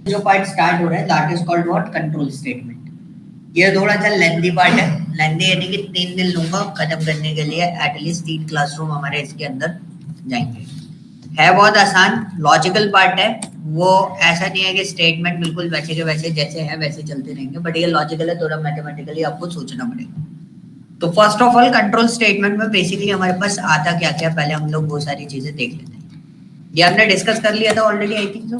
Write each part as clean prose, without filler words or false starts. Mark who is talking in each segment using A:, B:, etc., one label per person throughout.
A: जो part start हो रहा है that is called what, control statement. ये थोड़ा सा लेंथी पार्ट है, लेंथी यानी कि 3 दिन लूंगा खत्म करने के लिए, एटलीस्ट 3 क्लासरूम हमारे इसके अंदर जाएंगे। है बहुत आसान, लॉजिकल पार्ट है, वो ऐसा नहीं है कि स्टेटमेंट बिल्कुल वैसे के वैसे जैसे है वैसे चलते रहेंगे, बट ये लॉजिकल है, थोड़ा मैथमेटिकली आपको सोचना पड़ेगा। तो first of all control statement में बेसिकली हमारे पास आता क्या क्या, पहले हम लोग वो सारी चीजें देख लेते हैं। ये हमने डिस्कस कर लिया था already, I think so.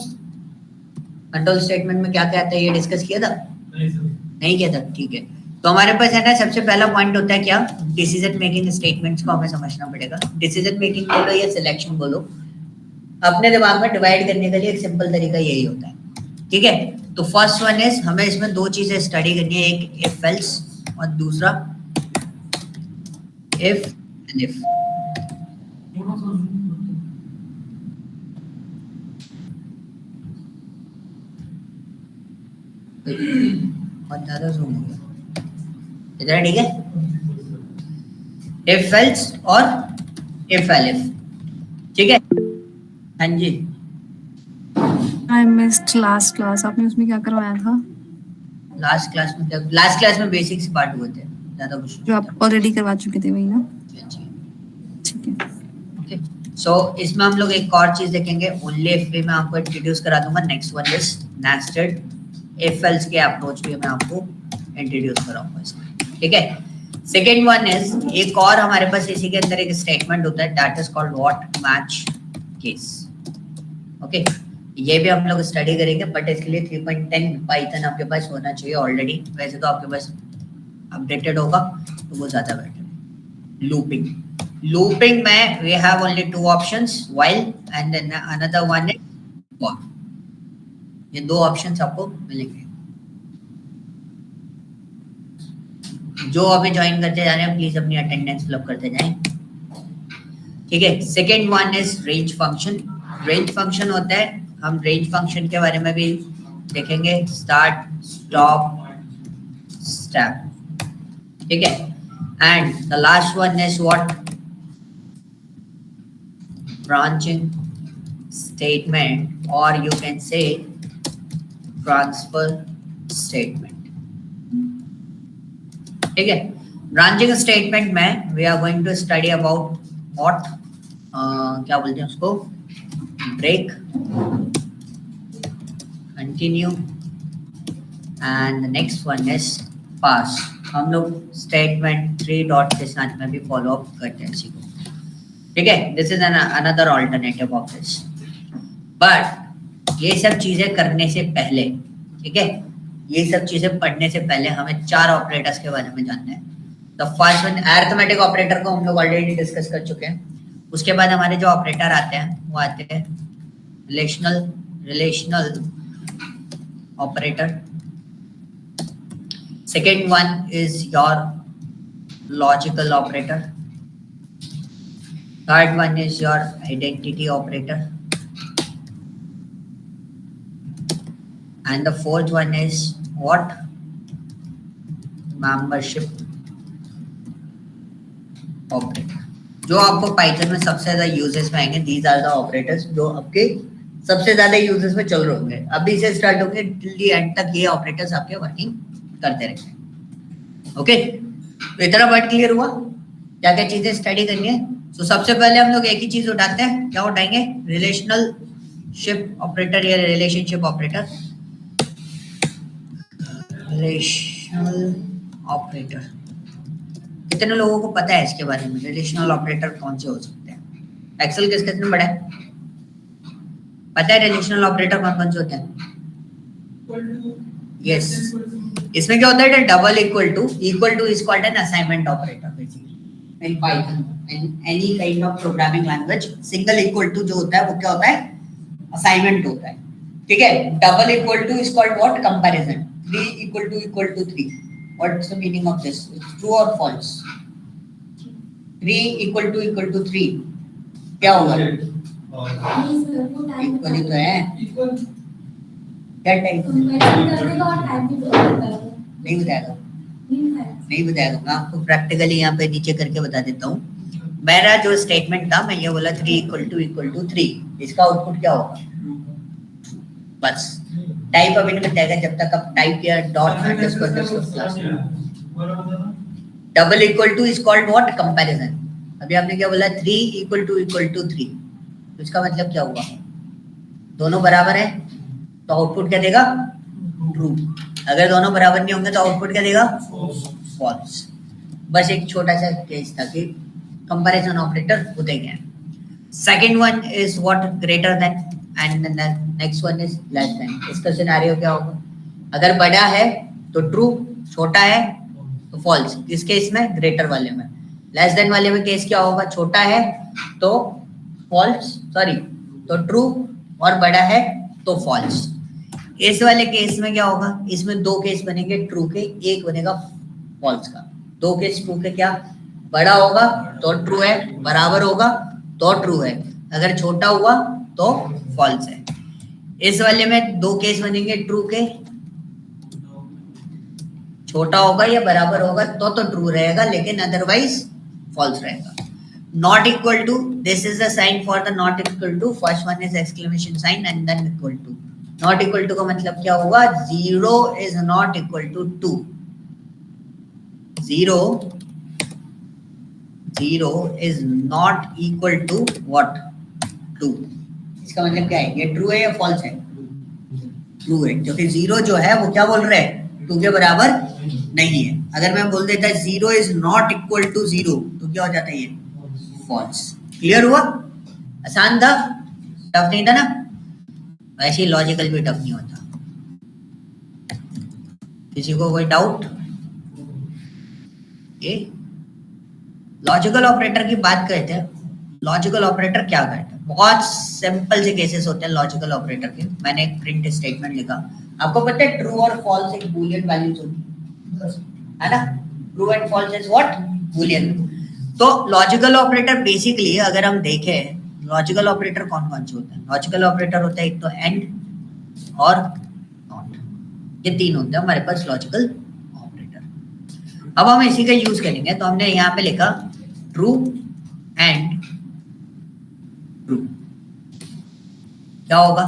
A: Control statement में क्या क्या आता है ये डिस्कस किया था? नहीं किया था, ठीक है। तो हमारे पास है ना, सबसे पहला पॉइंट होता है क्या, डिसीजन मेकिंग स्टेटमेंट्स को हमें समझना पड़ेगा। डिसीजन मेकिंग बोलो या सिलेक्शन बोलो, अपने दिमाग में डिवाइड करने के लिए एक सिंपल तरीका यही होता है, ठीक है। तो फर्स्ट वन इज, हमें इसमें दो चीजें स्टडी करनी है, एक इफ एल्स और दूसरा इफ एंड इफ। बहुत ज्यादा जूम हो गया इधर, ठीक है। इफ एल्स और इफ एलिफ, ठीक है। हाँ जी,
B: I missed last class. आपने उसमें क्या करवाया था?
A: लास्ट क्लास में क्या, लास्ट क्लास में बेसिक्स पार्ट हुए थे, ज्यादा कुछ
B: जो आप ऑलरेडी करवा चुके थे वही ना?
A: ठीक है। ओके, सो इसमें हम लोग एक और चीज देखेंगे, ओनली इफ भी मैं आपको इंट्रोड्यूस करा दूंगा। Next one is nested if else के अप्रोच भी मैं आपको इंट्रोड्यूस कराऊंगा इसमें, ठीक है। सेकेंड वन इज, एक और हमारे पास इसी के अंदर एक स्टेटमेंट होता है, that is called what, match case. Okay, ये भी हम लोग स्टडी करेंगे, बट इसके लिए 3.10 पाइथन आपके पास होना चाहिए ऑलरेडी। वैसे तो आपके पास अपडेटेड होगा तो वो ज्यादा बेटर है। लूपिंग, लूपिंग में we have only two options, while and then another one is for। ये दो ऑप्शंस आपको मिलेंगे। जो अभी ज्वाइन करते जा रहे हैं प्लीज अपनी अटेंडेंस फिल अप करते जाएं, ठीक है। Second one is range function. Range function होता है, हम रेंज फंक्शन के बारे में भी देखेंगे, स्टार्ट, स्टॉप, स्टेप, ठीक है। And the last one is what, branching statement, or you can say transfer statement, ठीक है। ब्रांचिंग स्टेटमेंट में we are going to study about what, क्या बोलते हैं उसको, break, continue and next one is pass. हम लोग स्टेटमेंट 3 डॉट के साथ में भी फॉलो अप करते हैं इसी को, ठीक है। This is another alternative of this. But ये सब चीजें करने से पहले, ठीक है, ये सब चीजें पढ़ने से पहले हमें 4 ऑपरेटर्स के बारे में जानना है। The first one, arithmetic operator को हम लोग ऑलरेडी डिस्कस कर चुके हैं। उसके बाद हमारे जो ऑपरेटर आते हैं वो आते हैं relational operator. Second one is your logical operator. Third one is your identity operator, and the fourth one is what, membership operator। जो आपको पाइथन में सबसे ज्यादा यूजेस में आएंगे, these are the operators जो आपके सबसे ज्यादा यूजेस में चल रहे होंगे। अभी से स्टार्ट होंगे टिल दी एंड तक ये ऑपरेटर्स आपके वर्किंग करते रहेंगे। ओके, तो इतना पार्ट क्लियर हुआ, क्या क्या चीजें स्टडी करनी है। तो सबसे पहले हम लोग एक ही चीज उठाते हैं, क्या उठाएंगे, रिलेशनशिप ऑपरेटर या रिलेशनशिप ऑपरेटर। रिलेशनल ऑपरेटर, कितने लोगों को पता है इसके बारे में, रिलेशनल ऑपरेटर कौन से हो सकते हैं? एक्सेल किस कितने बड़ा है, पता है रिलेशनल ऑपरेटर कौन कौन से होते हैं? यस, इसमें क्या होता है, double equal to is called an assignment operator basically in Python, in any kind of programming language. Single equal to जो होता है वो क्या होता है, असाइनमेंट होता है, ठीक है। Double equal to is called what, comparison. 3 equal to 3, what's the meaning of this, true और फॉल्स? 3 इक्वल टू 3 क्या होगा, इक्वल ही तो है, क्या टाइप नहीं बताएगा, नहीं बताएगा, मैं आपको प्रैक्टिकली यहाँ पे नीचे करके बता देता हूँ। मेरा जो स्टेटमेंट था, मैं ये बोला 3 इक्वल टू 3, इसका आउटपुट क्या होगा, बस टाइप अभी नहीं बताएगा जब तक आप टाइप या dot underscore class double equal to is called what comparison. अभी आपने क्या बोला 3 इक्वल टू 3, तो इसका मतलब क्या हुआ, दोनों बराबर है तो आउटपुट क्या देगा ट्रू। अगर दोनों बराबर नहीं होंगे तो आउटपुट क्या देगा फॉल्स। बस एक छोटा सा केस था कि कंपैरिजन ऑपरेटर होते क्या है। Second one is what greater than and next one is less then. इसका सिनेरियो क्या होगा, अगर बड़ा है तो ट्रू, छोटा है तो फॉल्स। किस केस में, ग्रेटर वाले में। लेस देन वाले में केस क्या होगा, छोटा है तो फॉल्स, सॉरी तो ट्रू, और बड़ा है तो फॉल्स। इस वाले केस में क्या होगा, इसमें दो केस बनेंगे ट्रू के, एक बनेगा फॉल्स का। दो केस ट्रू के, क्या बड़ा होगा तो ट्रू है, बराबर होगा तो ट्रू है, अगर छोटा हुआ तो फॉल्स है। इस वाले में दो केस बनेंगे ट्रू के, छोटा होगा या बराबर होगा तो ट्रू रहेगा, लेकिन अदरवाइज फॉल्स रहेगा। Not equal to, this is the sign for the not equal to. First one is exclamation sign and then equal to. Not equal to का मतलब क्या होगा, 0 is not equal to 2। 0 is not equal to what 2। इसका मतलब क्या है, ये true है या फॉल्स है, ट्रू है, क्योंकि 0 जो है वो क्या बोल रहे हैं, 2 के बराबर नहीं है। अगर मैं बोल देता 0 इज नॉट इक्वल टू 0 तो क्या हो जाता है, ये फॉल्स। क्लियर हुआ, आसान था, टफ नहीं था ना। वैसे लॉजिकल भी टफ नहीं होता। किसी को कोई डाउट? ये लॉजिकल ऑपरेटर की बात करते हैं। लॉजिकल ऑपरेटर क्या करते हैं, बहुत सिंपल से केसेस होते हैं लॉजिकल ऑपरेटर के। मैंने एक प्रिंट स्टेटमेंट लिखा, आपको पता है ट्रू और फॉल्स एक बूलियन वैल्यूज होती है ना। True and false is what, Boolean. तो लॉजिकल ऑपरेटर बेसिकली अगर हम देखें, लॉजिकल ऑपरेटर कौन कौन से होते हैं। लॉजिकल ऑपरेटर होता है एक तो एंड और नॉट, ये तीन होते हैं हमारे पास लॉजिकल ऑपरेटर। अब हम इसी का यूज करेंगे, तो हमने यहाँ पे लिखा ट्रू एंड ट्रू। क्या होगा,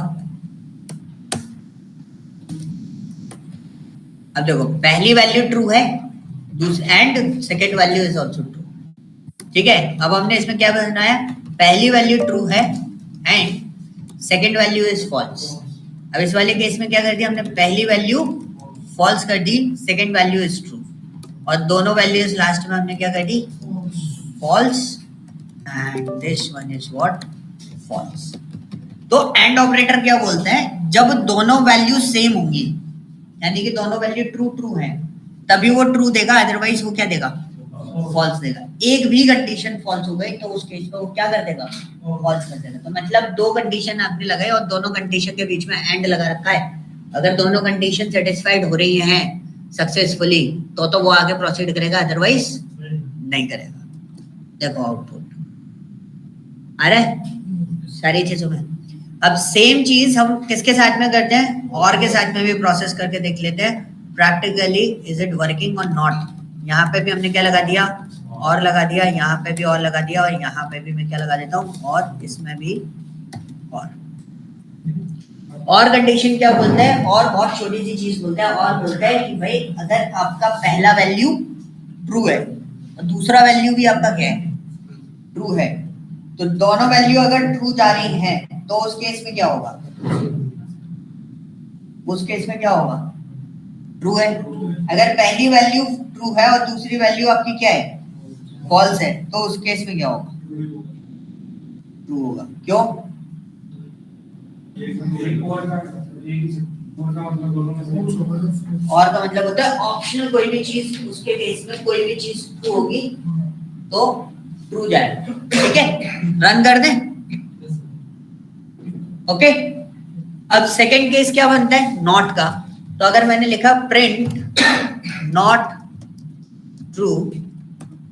A: अब देखो पहली वैल्यू ट्रू है and second value is also true. ठीक है, अब हमने इसमें क्या बनाया, पहली वैल्यू ट्रू है and second value is false. अब इस वाले केस में क्या कर दिया हमने, पहली वैल्यू फॉल्स कर दी, सेकेंड वैल्यू इज ट्रू, और दोनों वैल्यूज लास्ट में हमने क्या कर दी, false, and this one is what, false. तो एंड ऑपरेटर क्या बोलते हैं, जब दोनों वैल्यू सेम होंगी, यानी कि दोनों वैल्यू ट्रू ट्रू है, तभी वो ट्रू देगा, अदरवाइज वो क्या देगा, फॉल्स देगा। एक भी कंडीशन फॉल्स हो गई तो उस केस में वो क्या कर देगा, फॉल्स कर देगा। तो मतलब दो कंडीशन आपने लगाई और दोनों कंडीशन के बीच में एंड लगा रखा है। अगर दोनों कंडीशन सेटिस्फाइड हो रही हैं सक्सेसफुली तो वो आगे प्रोसीड करेगा, अदरवाइज नहीं करेगा। देखो आउटपुट आ रहा है सारी चीजों में। अब सेम चीज हम किसके साथ में करते हैं, और के साथ में भी प्रोसेस करके देख लेते हैं प्रैक्टिकली इज इट वर्किंग और नॉट। यहाँ पे भी हमने क्या लगा दिया, और लगा दिया, यहाँ पे भी और लगा दिया, और यहाँ पे भी मैं क्या लगा देता हूँ, और इसमें भी और कंडीशन क्या बोलते हैं, और बहुत छोटी सी चीज बोलते हैं, और बोलते हैं कि भाई अगर आपका पहला वैल्यू ट्रू है और दूसरा वैल्यू भी आपका क्या है, ट्रू है, तो दोनों वैल्यू अगर ट्रू जा रही हैं तो उस केस में क्या होगा, उस केस में क्या होगा, ट्रू है। अगर पहली वैल्यू ट्रू है और दूसरी वैल्यू आपकी क्या है, फॉल्स है, तो उस केस में क्या होगा, ट्रू होगा। क्यों, और का मतलब होता है ऑप्शनल कोई भी चीज, उसके केस में कोई भी चीज ट्रू होगी तो ट्रू जाएगा। ठीक है, रन कर दें। ओके, अब सेकंड केस क्या बनता है, नॉट का। तो अगर मैंने लिखा प्रिंट नॉट ट्रू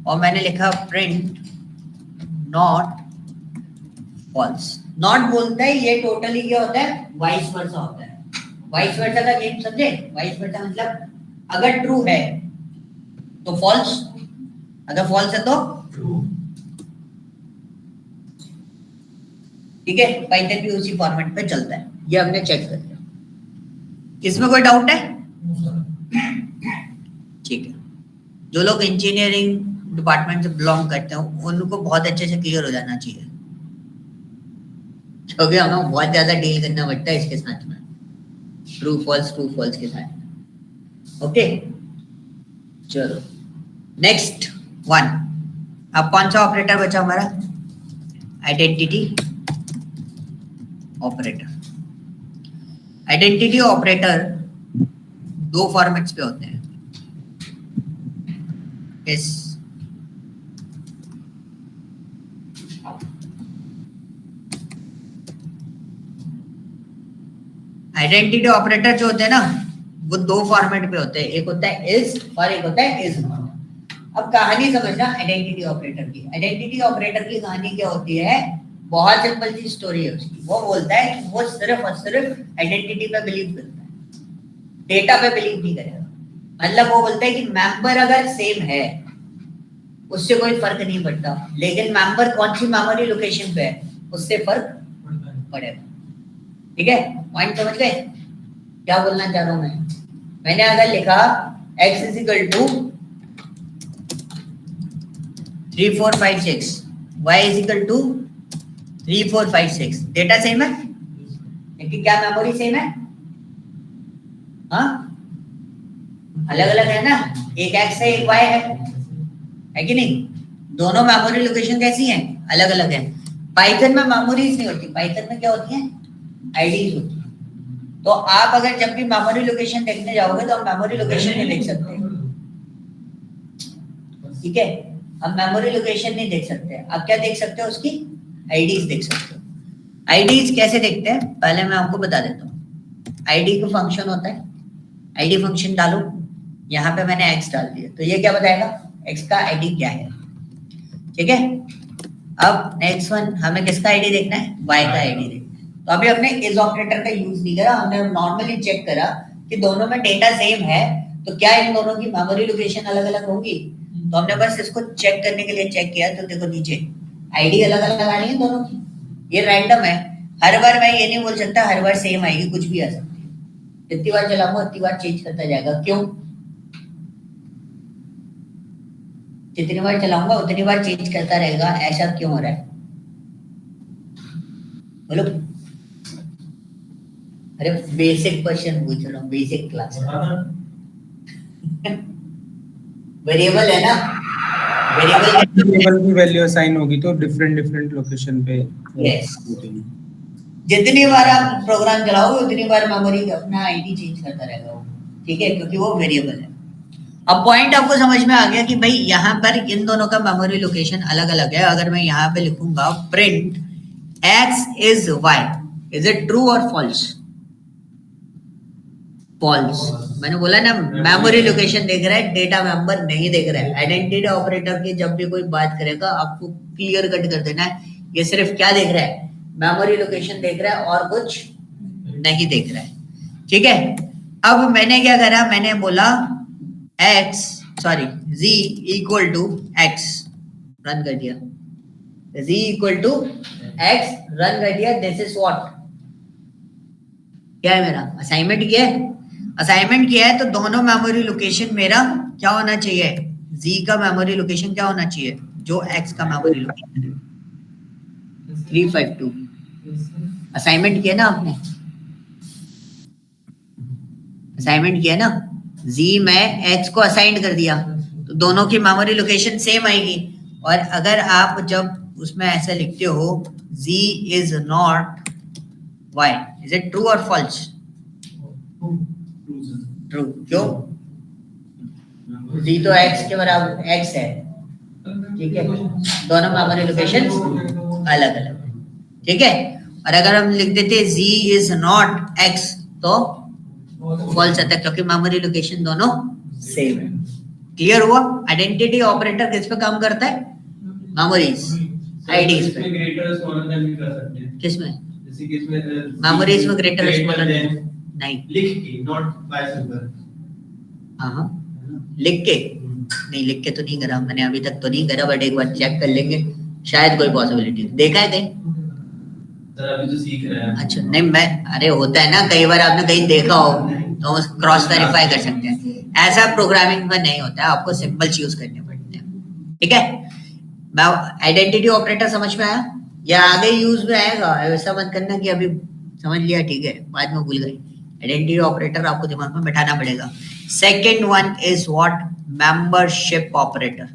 A: और मैंने लिखा प्रिंट नॉट फॉल्स। नॉट बोलता है ये टोटली क्या होता है, वाइस वर्सा होता है। वाइस वर्सा का गेम समझे, वाइस वर्सा मतलब अगर ट्रू है तो फॉल्स, अगर फॉल्स है तो ट्रू। ठीक है, पाइथन भी उसी फॉर्मेट पे चलता है, ये हमने चेक कर लिया। इसमें कोई डाउट है? ठीक है, जो लोग इंजीनियरिंग डिपार्टमेंट से बिलोंग करते हैं उनको बहुत अच्छे से क्लियर हो जाना चाहिए, क्योंकि हमें बहुत ज्यादा डील करना पड़ता है इसके साथ में, ट्रू फॉल्स के साथ। ओके चलो नेक्स्ट वन, अब कौन सा ऑपरेटर बचा हमारा? Identity operator. आइडेंटिटी ऑपरेटर दो फॉर्मेट्स पे होते हैं, इस आइडेंटिटी ऑपरेटर जो होते हैं ना वो दो फॉर्मेट पे होते हैं, एक होता है इज और एक होता है इज नॉट। अब कहानी समझना आइडेंटिटी ऑपरेटर की। आइडेंटिटी ऑपरेटर की कहानी क्या होती है? बहुत सिंपल सी स्टोरी है उसकी। वो बोलता है कि वो सिर्फ और सिर्फ आइडेंटिटी पे बिलीव करता है, डेटा पे बिलीव नहीं करेगा। मतलब वो बोलता है कि मेंबर अगर सेम है उससे कोई फर्क नहीं पड़ता, लेकिन मेंबर कौन सी मेमोरी लोकेशन पे है उससे फर्क पड़ेगा। ठीक है, पॉइंट समझ गए क्या बोलना चाह रहा हूं मैं? मैंने अगर लिखा x is equal to 3 4 5 6, y is equal to 3 4 5 6, data same है लेकिन क्या मेमोरी सेम है? हाँ अलग अलग है ना, एक x है एक y है कि नहीं? दोनों मेमोरी लोकेशन कैसी हैं? अलग अलग है। पाइथन में मेमोरीज नहीं होती, पाइथन में क्या होती है? आईडीज होती है। तो आप अगर जब भी मेमोरी लोकेशन देखने जाओगे तो आप मेमोरी लोकेशन नहीं देख सकते, ठीक है? हम मेमोरी लोकेशन नहीं देख सकते, आप क्या देख सकते हो? उसकी आईडीज देख सकते हो। आईडीज कैसे देखते हैं पहले मैं आपको बता देता हूँ। आईडी का फंक्शन होता है, आईडी फंक्शन डालो, यहाँ पे मैंने एक्स डाल दिया तो ये क्या बताएगा? एक्स का आईडी क्या है, ठीक है? अब नेक्स्ट वन, हमें किसका आईडी देखना है? वाई का आईडी देखना है। तो अभी हमने इस ऑपरेटर का यूज नहीं करा, हमने नॉर्मली चेक करा कि दोनों में डेटा सेम है तो क्या इन दोनों की मेमोरी लोकेशन अलग अलग होगी। तो हमने बस इसको चेक करने के लिए चेक किया। तो देखो नीचे आईडी अलग अलग आ रही है दोनों की, ये रैंडम है। हर बार मैं ये नहीं बोल सकता हर बार सेम आएगी, कुछ भी आ सकती है। जितनी बार चलाऊंगा उतनी बार चेंज करता जाएगा। क्यों? जितनी बार चलाऊंगा उतनी बार चेंज करता रहेगा, ऐसा क्यों हो रहा है बोलो? अरे बेसिक क्वेश्चन पूछ रहा हूँ, बेसिक क्लास। वेरिएबल है ना,
C: वेरिएबल की वैल्यू असाइन होगी तो डिफरेंट लोकेशन पे।
A: यस, जितनी बार आप प्रोग्राम चलाओगे उतनी बार मेमोरी अपना आईडी चेंज करता रहेगा वो, ठीक है? क्योंकि वो वेरिएबल है। अब पॉइंट आपको समझ में आ गया कि भाई यहाँ पर इन दोनों का मेमोरी लोकेशन अलग अलग है। अगर मैं यहाँ पे लिखूंगा print x is y, is it true और फॉल्स? फॉल्स। मैंने बोला ना मेमोरी लोकेशन देख रहा है, डेटा मेंबर नहीं देख रहा है। आइडेंटिटी ऑपरेटर की जब भी कोई बात करेगा आपको क्लियर कट कर देना है, ये सिर्फ क्या देख रहा है? मेमोरी लोकेशन देख रहा है और कुछ नहीं देख रहा है, ठीक है? अब मैंने क्या करा, मैंने बोला z equal to x, run कर दिया। z equal to x run कर दिया। दिस इज व्हाट, क्या है मेरा असाइनमेंट किया है? असाइनमेंट किया है तो दोनों मेमोरी लोकेशन मेरा क्या होना चाहिए? z का मेमोरी लोकेशन क्या होना चाहिए जो x का मेमोरी लोकेशन है? 352। असाइनमेंट किया ना आपने? असाइनमेंट किया ना? z में x को असाइन कर दिया तो दोनों की मेमोरी लोकेशन सेम आएगी। और अगर आप जब उसमें ऐसा लिखते हो z is not y, is it true और फॉल्स? ट्रू। क्यों? z तो x के बराबर x है, ठीक है? दोनों मेमोरी लोकेशन अलग अलग, ठीक है? और अगर हम लिख देते z इज नॉट x तो फॉल्स आता है, क्योंकि मेमोरी लोकेशन दोनों सेम है। क्लियर हुआ? आइडेंटिटी ऑपरेटर किस पे काम करता है? मेमोरीज, आईडीज पे। किसमें? मेमोरीज में ग्रेटर स्मॉलर नहीं,
D: लिख के, नॉट बाय सिंबल।
A: हाँ लिख के नहीं, लिख के तो नहीं करा मैंने, अभी तक तो नहीं करा, बट एक बार चेक कर लेंगे, शायद कोई पॉसिबिलिटी। देखा है कहीं?
D: सर अभी तो सीख रहे हैं।
A: अच्छा नहीं, मैं अरे होता है ना कई बार आपने कहीं देखा हो तो क्रॉस वेरीफाई कर सकते हैं। ऐसा प्रोग्रामिंग में नहीं होता है, आपको सिंबल्स यूज करने पड़ते हैं। ठीक है, मैं आइडेंटिटी ऑपरेटर समझ में आया या आगे यूज में आएगा? ऐसा मत करना कि अभी समझ लिया ठीक है बाद में भूल गई। आइडेंटिटी ऑपरेटर आपको दिमाग में बैठाना पड़ेगा। Second one is what? Membership operator.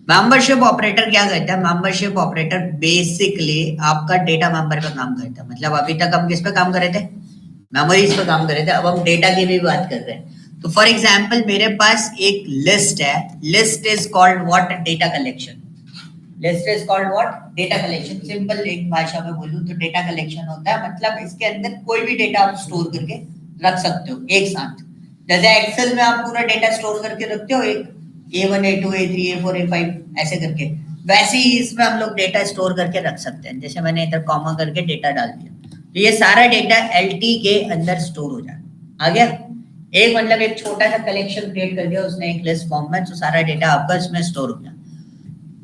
A: Membership operator क्या करता है? मेंबरशिप ऑपरेटर बेसिकली आपका डेटा मेंबर पे काम करता है। मतलब अभी तक हम किस पे काम कर रहे थे? मेमोरीज पे काम कर रहे थे, अब हम डेटा की भी बात कर रहे हैं। तो फॉर एग्जांपल मेरे पास एक लिस्ट है, list is called what? Data collection. List is called what? Data collection. Simple एक भाषा में बोलूं तो डेटा कलेक्शन होता है मतलब इसके अंदर कोई भी डेटा आप स्टोर करके रख सकते हो एक साथ। जैसे एक्सेल में आप पूरा डेटा स्टोर करके रखते हो एक A1 A2 A3 A4 A5 ऐसे करके, वैसे ही इसमें हम लोग डेटा स्टोर करके रख सकते हैं। जैसे मैंने इधर कॉमा करके डेटा डाल दिया तो ये सारा डेटा LT के अंदर स्टोर हो जाएगा। आ गया? एक मतलब एक छोटा सा कलेक्शन क्रिएट कर दिया उसने एक लिस्ट फॉर्म में, तो सारा डेटा आपका इसमें स्टोर हो गया।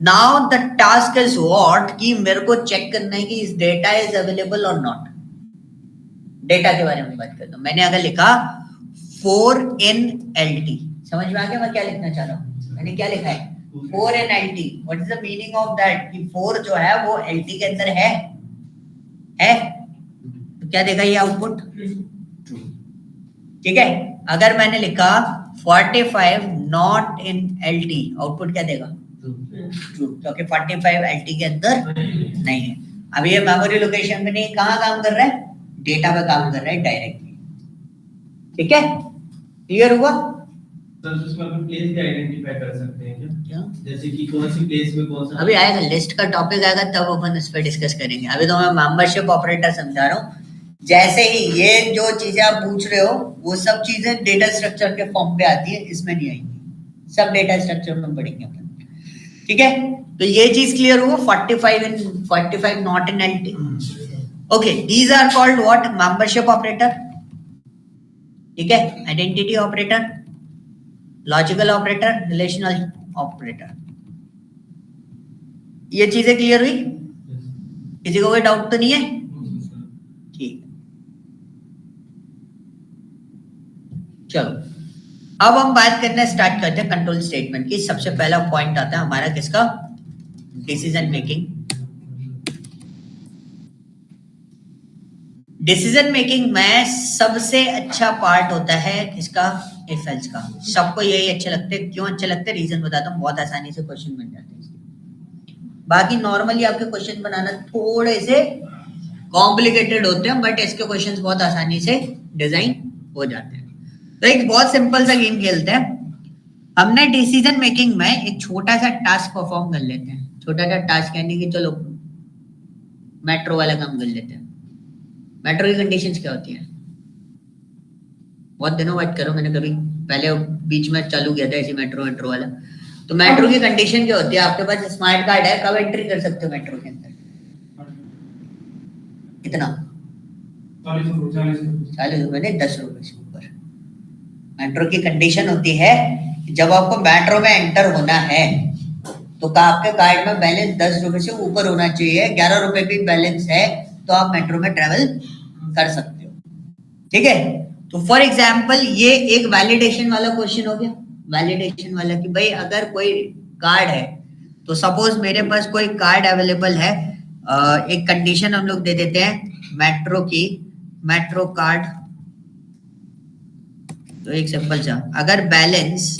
A: Now the task is what? कि मेरे को चेक करना है कि इस डेटा इज अवेलेबल और नॉट। डेटा के बारे में बात करता हूं। मैंने अगर लिखा 4 in LT, समझ में आ गया मैं क्या लिखना चाह रहा हूँ? मैंने क्या लिखा है? 4 in LT। What is the meaning of that? कि 4 जो है वो LT के अंदर है तो क्या देगा ये आउटपुट? ट्रू। ठीक है, अगर मैंने लिखा 45 नॉट इन LT, आउटपुट क्या देगा? ट्रू, क्योंकि 45 LT के अंदर नहीं है। अब ये मेमोरी लोकेशन पे नहीं, कहाँ काम कर रहा है? डेटा पे काम कर रहा है डायरेक्टली। ठीक है, क्लियर हुआ?
D: सर उसमें अपन प्लेस भी आइडेंटिफाई कर सकते हैं क्या?
A: क्या?
D: जैसे कि कौन सी प्लेस में कौन सा?
A: अभी आएगा, लिस्ट का टॉपिक आएगा तब अपन इस पर डिस्कस करेंगे। अभी तो मैं मेंबरशिप ऑपरेटर समझा रहा हूँ। जैसे ही ये जो चीजें आप पूछ रहे हो वो सब चीजें डेटा स्ट्रक्चर के फॉर्म पे आती है, इसमें नहीं आएंगी, सब डेटा स्ट्रक्चर में पढ़ेंगे अपन। ठीक है, तो ये चीज क्लियर हुआ? 45 not in LT। Okay, these are called what? Membership operator. ठीक है, identity operator, logical operator, relational operator. ये चीजें क्लियर हुई? किसी को कोई डाउट तो नहीं है? ठीक, चलो अब हम बात करना स्टार्ट करते हैं कंट्रोल स्टेटमेंट की। सबसे पहला पॉइंट आता है हमारा किसका? Decision making. डिसीजन मेकिंग में सबसे अच्छा पार्ट होता है किसका? इफ एल्स का। सबको यही अच्छे लगते हैं। क्यों अच्छे लगते हैं? रीजन बताता हूँ। बहुत आसानी से क्वेश्चन बन जाते हैं। बाकी नॉर्मली आपके क्वेश्चन बनाना थोड़े से कॉम्प्लिकेटेड होते हैं, बट इसके क्वेश्चंस बहुत आसानी से डिजाइन हो जाते हैं। तो एक बहुत सिंपल सा गेम खेलते हैं। हमने डिसीजन मेकिंग में एक छोटा सा टास्क परफॉर्म कर लेते हैं। छोटा सा टास्क यानी कि चलो मेट्रो वाला काम कर लेते हैं। मेट्रो की कंडीशंस क्या होती हैं? बहुत दिनों बात करो, मैंने कभी पहले बीच में चालू किया था ऐसी मेट्रो वाला। तो मेट्रो की कंडीशन क्या होती है? आपके पास स्मार्ट कार्ड है, कब एंट्री कर सकते हो मेट्रो के अंदर? कितना? 40 रुपए नहीं, 10 रुपए से ऊपर। मेट्रो की कंडीशन होती है जब आपको मेट्रो में एंटर होना है तो आपके कार्ड में बैलेंस 10 रुपए से ऊपर होना चाहिए। 11 रुपए भी बैलेंस है तो आप मेट्रो में ट्रेवल कर सकते हो। ठीक है, तो फॉर एग्जाम्पल ये एक वैलिडेशन वाला क्वेश्चन हो गया। वैलिडेशन वाला कि भाई अगर कोई कार्ड है तो सपोज मेरे पास कोई कार्ड अवेलेबल है, एक कंडीशन हम लोग दे देते हैं मेट्रो की, मेट्रो कार्ड। तो एक सिंपल सा, अगर बैलेंस,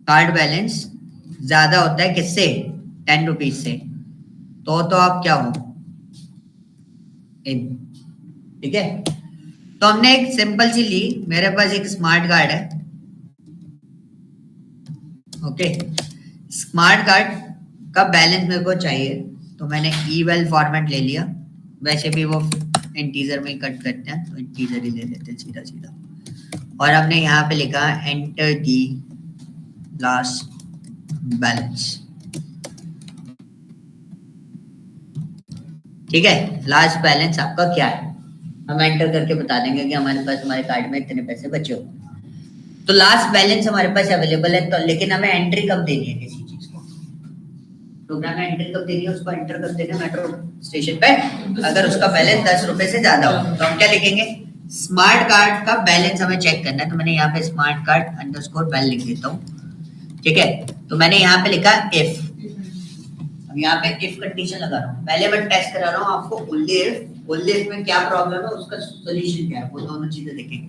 A: कार्ड बैलेंस ज्यादा होता है किससे? 10 रुपीज से, तो आप क्या हो? इन। ठीक है, तो हमने एक सिंपल सी ली। मेरे पास एक स्मार्ट कार्ड है। ओके, स्मार्ट कार्ड का बैलेंस मेरे को चाहिए तो मैंने ईवेल फॉर्मेट ले लिया। वैसे भी वो इंटीजर में कट करते हैं तो इंटीजर ही ले लेते हैं सीधा सीधा। और हमने यहाँ पे लिखा एंटर दी लास्ट बैलेंस। ठीक है, लास्ट बैलेंस आपका क्या है हम एंटर करके बता देंगे कि हमारे पास हमारे कार्ड में इतने पैसे बचे हो। तो लास्ट बैलेंस हमारे पास अवेलेबल है, तो लेकिन हमें एंट्री कब देनी है किसी चीज को? प्रोग्राम में एंट्री कब देनी है, उसको एंटर कर देना मेट्रो स्टेशन पे, अगर उसका बैलेंस 10 रुपए से ज्यादा हो तो हम क्या लिखेंगे, स्मार्ट कार्ड का बैलेंस हमें चेक करना है, तो मैंने यहाँ पे स्मार्ट कार्ड अंडरस्कोर बैल लिख देता हूँ, ठीक है। तो मैंने यहाँ पे लिखा इफ, अब यहाँ पे इफ कंडीशन लगा रहा हूँ, पहले मैं टेस्ट करा रहा हूँ आपको ओनली इफ में क्या प्रॉब्लम है, उसका सोल्यूशन क्या है, वो दोनों चीजें देखेंगे।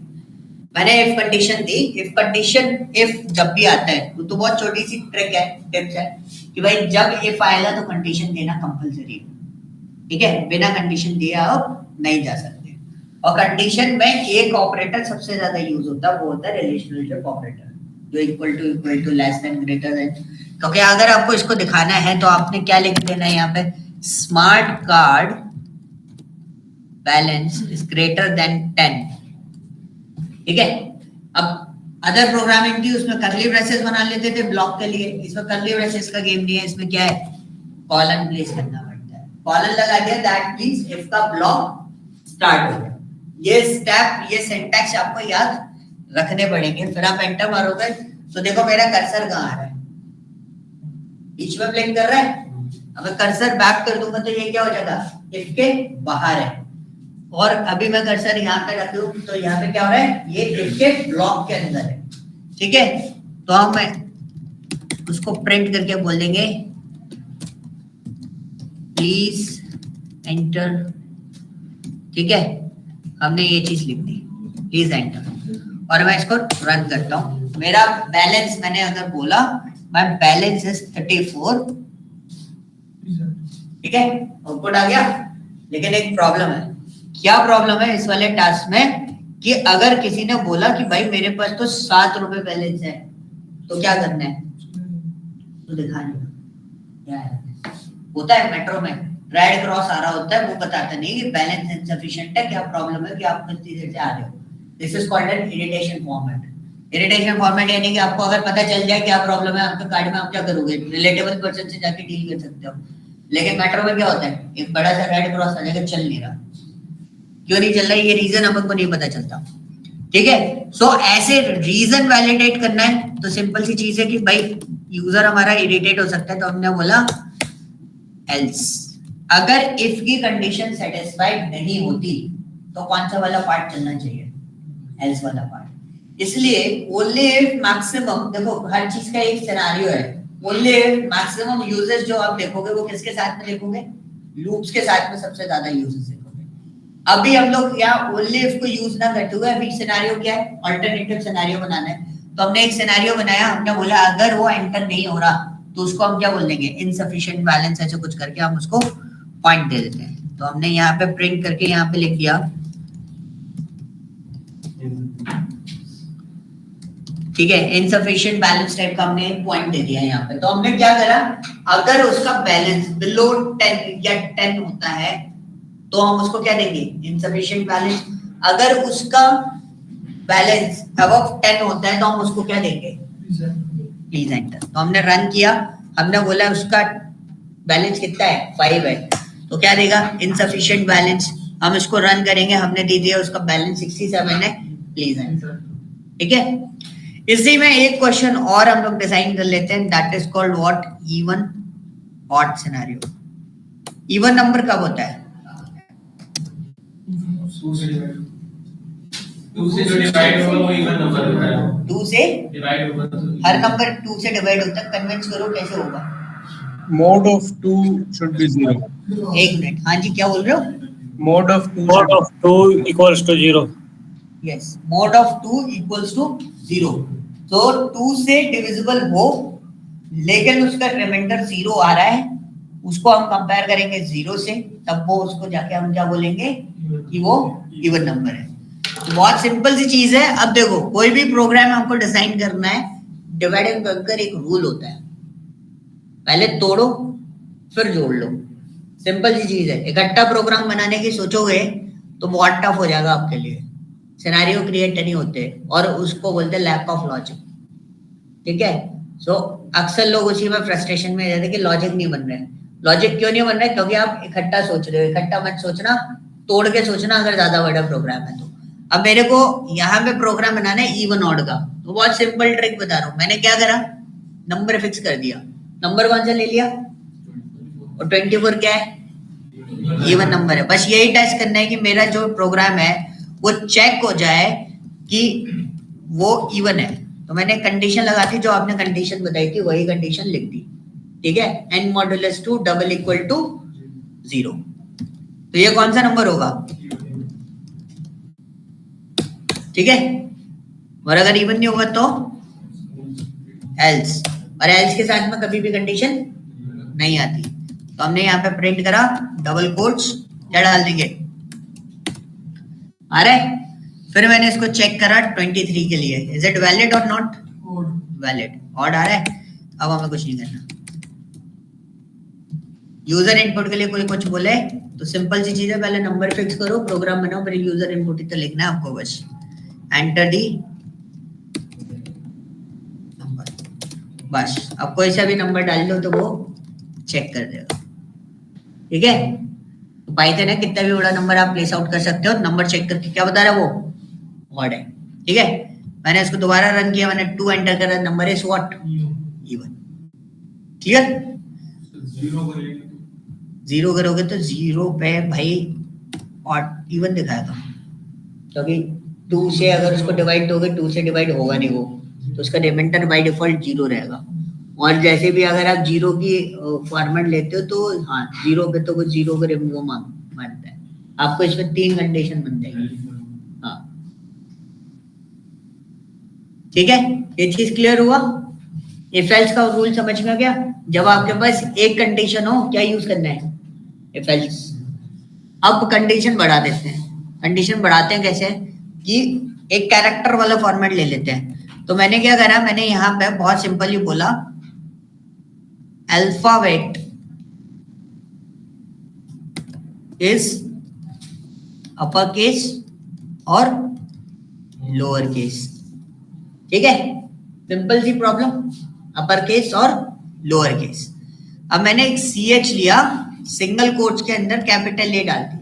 A: मैंने इफ कंडीशन दी, इफ जब भी आता है तो बहुत छोटी सी ट्रिक है, टिप्स है कि भाई जब इफ आएगा तो कंडीशन देना कंपलसरी है, ठीक है, बिना कंडीशन दिए आप नहीं जा सकते। और कंडीशन में एक ऑपरेटर सबसे ज्यादा यूज होता है, वो होता है रिलेशनशिप ऑपरेटर, जो equal to less than greater than. क्योंकि अगर आपको इसको दिखाना है तो आपने क्या लिख देना है यहाँ पे, smart card balance is greater then 10, ठीक है। अब अदर प्रोग्रामिंग थी उसमें कर्ली ब्रेसेस बना लेते थे ब्लॉक के लिए, इसमें कर्ली ब्रेसेस का गेम नहीं है, इसमें क्या है, कॉलन प्लेस करना पड़ता है, कॉलन लगा दिया, दैट मींस इफ का ब्लॉक स्टार्ट हो गया। ये स्टेप, ये सिंटैक्स आपको याद रखने पड़ेंगे, फिर आप एंटर मारोगे तो देखो मेरा कर्सर कहाँ आ रहा है, बीच में ब्लिंक कर रहा है, अब कर्सर बैक कर दूंगा तो ये क्या हो जाएगा, इफ के बाहर है, और अभी मैं कर्सर यहाँ पे रख दूं तो यहाँ पे क्या हो रहा है, ये इफ के ब्लॉक के अंदर है, ठीक है। तो हम उसको प्रिंट करके बोल देंगे प्लीज एंटर, ठीक है, हमने ये चीज लिख दी, प्लीज एंटर, और मैं इसको रन करता हूँ। मेरा बैलेंस, मैंने अगर बोला माय बैलेंस इज 34, ठीक है, आउटपुट आ गया। लेकिन एक प्रॉब्लम है, क्या प्रॉब्लम है इस वाले टास्क में, कि अगर किसी ने बोला कि भाई मेरे पास तो 7 रुपए बैलेंस है, तो क्या करना है, तो दिखाना क्या है, होता है मेट्रो में रेड क्रॉस आ रहा होता है, वो बताता नहीं कि बैलेंस इनसफिशिएंट है, क्या प्रॉब्लम है कि आप कितनी देर से आ रहे हो। This is called N irritation format. Irritation format यानी कि आपको अगर पता चल जाए क्या प्रॉब्लम है आपके कार्ड में, आप क्या करोगे, रिलेटेबल पर्सन से जाके डील कर सकते हो। लेकिन मेट्रो में क्या होता है, एक बड़ा सा रेड क्रॉस आ जाएगा, चल नहीं रहा, क्यों नहीं चल रहा है, ये रीजन अपन को नहीं पता चलता, ठीक है। सो ऐसे रीजन वैलिडेट करना है तो सिंपल सी चीज है कि भाई यूजर हमारा इरिटेट हो सकता है, तो हमने बोला एल्स। अगर इफ की कंडीशन सेटिस्फाइड नहीं होती तो कौन सा वाला पार्ट चलना चाहिए, एल्स वाला पार्ट। इसलिए ओनली इफ मैक्सिमम, देखो हर चीज का एक सिनेरियो है, ओनली इफ मैक्सिमम यूजेस जो आप देखोगे वो किसके साथ में देखोगे, लूप्स के साथ में सबसे ज्यादा यूजेस देखोगे। अभी हम लोग यहाँ ओनली इफ को यूज ना करते हुए अभी सिनेरियो क्या है, अल्टरनेटिव सिनेरियो बनाना है। तो हमने एक सिनेरियो बनाया, हमने बोला अगर वो एंटर नहीं हो रहा तो उसको हम क्या बोल देंगे, इनसफिशिएंट बैलेंस, ऐसे कुछ करके हम उसको पॉइंट दे देते हैं। तो हमने यहाँ पे प्रिंट करके यहाँ पे लिख दिया, ठीक है, इनसफिशिएंट बैलेंस टाइप का हमने पॉइंट दे दिया यहाँ पे। तो हमने क्या करा, अगर उसका बैलेंस बिलो 10 या 10 होता है तो हम उसको क्या देंगे, इनसफिशिएंट बैलेंस। अगर उसका बैलेंस अबव 10 होता है तो हम उसको क्या देंगे, प्लीज एंटर। तो हमने रन किया, हमने बोला उसका बैलेंस कितना है, 5 है, तो क्या देगा, इनसफिशिएंट बैलेंस। हम इसको रन करेंगे, हमने दे दिया उसका बैलेंस 67 है, प्लीज एंटर, ठीक है। इसी में एक क्वेश्चन और हम लोग डिजाइन कर लेते हैं, that is called what, even odd scenario. Even number कब होता है,
D: 2 से जो डिवाइड होगा वो इवन नंबर होता है,
A: 2 से
D: डिवाइड होगा तो
A: हर नंबर 2 से डिवाइड होता है, कन्विंस करो कैसे होगा।
C: Mode of 2 should be 0.
A: एक मिनट, हाँ जी क्या बोल रहे हो,
C: Mode of 2
E: Mode of 2 equals to 0.
A: Yes, mod of 2 equals to 0। तो 2 से डिविजिबल हो लेकिन उसका रिमाइंडर 0 आ रहा है, उसको हम कंपेयर करेंगे 0 से, तब वो उसको जाके हम क्या बोलेंगे कि वो इवन नंबर है। तो बहुत सिंपल सी चीज है। अब देखो कोई भी प्रोग्राम हमको डिजाइन करना है, डिवाइड एंड कंकर एक रूल होता है, पहले तोड़ो फिर जोड़ लो, सिंपल सी चीज है। इकट्ठा प्रोग्राम बनाने की सोचोगे तो बहुत टफ हो जाएगा आपके लिए, सिनेरियो क्रिएट नहीं होते और उसको बोलते हैं लैक ऑफ लॉजिक, ठीक है। सो अक्सर लोग उसी में फ्रस्ट्रेशन में रहते हैं कि लॉजिक नहीं बन रहे हैं। लॉजिक क्यों नहीं बन रहा है, क्योंकि आप इकट्ठा सोच रहे हो। इकट्ठा मत सोचना, तोड़ के सोचना अगर ज्यादा बड़ा प्रोग्राम है तो। अब मेरे को यहाँ पे प्रोग्राम बनाना है इवन ऑड का, तो बहुत सिंपल ट्रिक बता रहा हूँ। मैंने क्या करा, नंबर फिक्स कर दिया। नंबर कौन सा ले लिया, और 24 क्या है, इवन नंबर है। बस यही टेस्ट करना है कि मेरा जो प्रोग्राम है वो चेक हो जाए कि वो इवन है। तो मैंने कंडीशन लगा दी, जो आपने कंडीशन बताई थी वही कंडीशन लिख दी, ठीक है। n modulus 2 double equal to 0, तो ये कौन सा नंबर होगा, ठीक है। और अगर इवन नहीं होगा तो एल्स, और एल्स के साथ में कभी भी कंडीशन नहीं आती। तो हमने यहाँ पे प्रिंट करा डबल कोट्स, क्या डाल देंगे, आ रहा है। फिर मैंने इसको चेक करा 23 के लिए, इज इट वैलिड और नॉट वैलिड, ऑड आ रहा है। अब हमें कुछ नहीं करना। यूजर इनपुट के लिए कोई कुछ बोले तो सिंपल सी चीज है, पहले नंबर फिक्स करो, प्रोग्राम बनाओ, फिर यूजर इनपुट ही तो लिखना है आपको, बस एंटर दी नंबर, बस। अब कोई सा भी नंबर डाल लो तो वो चेक कर देगा, ठीक है। तो पाइथन है, कितना भी बड़ा नंबर आप प्लेस आउट कर सकते हो, नंबर चेक करके क्या बता रहा है वो ऑड है, ठीक है। मैंने इसको दोबारा रन किया, मैंने 2 एंटर करा, number is what, even, clear. 0 करोगे तो 0 पे भाई ऑड इवन दिखाएगा, क्योंकि 2 से अगर उसको डिवाइड दोगे 2 से डिवाइड होगा नहीं वो, तो उसका रिमाइंडर बाय डिफॉल्ट 0 रहेगा। और जैसे भी अगर आप 0 की फॉर्मेट लेते हो तो हाँ 0 पे तो वो 0 को रिमूव मानता है। आपको इसमें 3 कंडीशन बन जाएगी, हाँ, ठीक है। ये चीज क्लियर हुआ। इफ एल्स का रूल समझ में आ गया। जब आपके पास एक कंडीशन हो क्या यूज करना है, इफ एल्स। अब कंडीशन बढ़ा देते हैं। कंडीशन बढ़ाते हैं कैसे, कि एक कैरेक्टर वाला फॉर्मेट ले लेते हैं। तो मैंने क्या करा, मैंने यहाँ पे बहुत सिंपली बोला अल्फाबेट इज अपर केस और लोअर केस, ठीक है। सिंपल सी प्रॉब्लम, अपर केस और लोअर केस। अब मैंने एक CH लिया, सिंगल कोट्स के अंदर कैपिटल ए डाल दिया।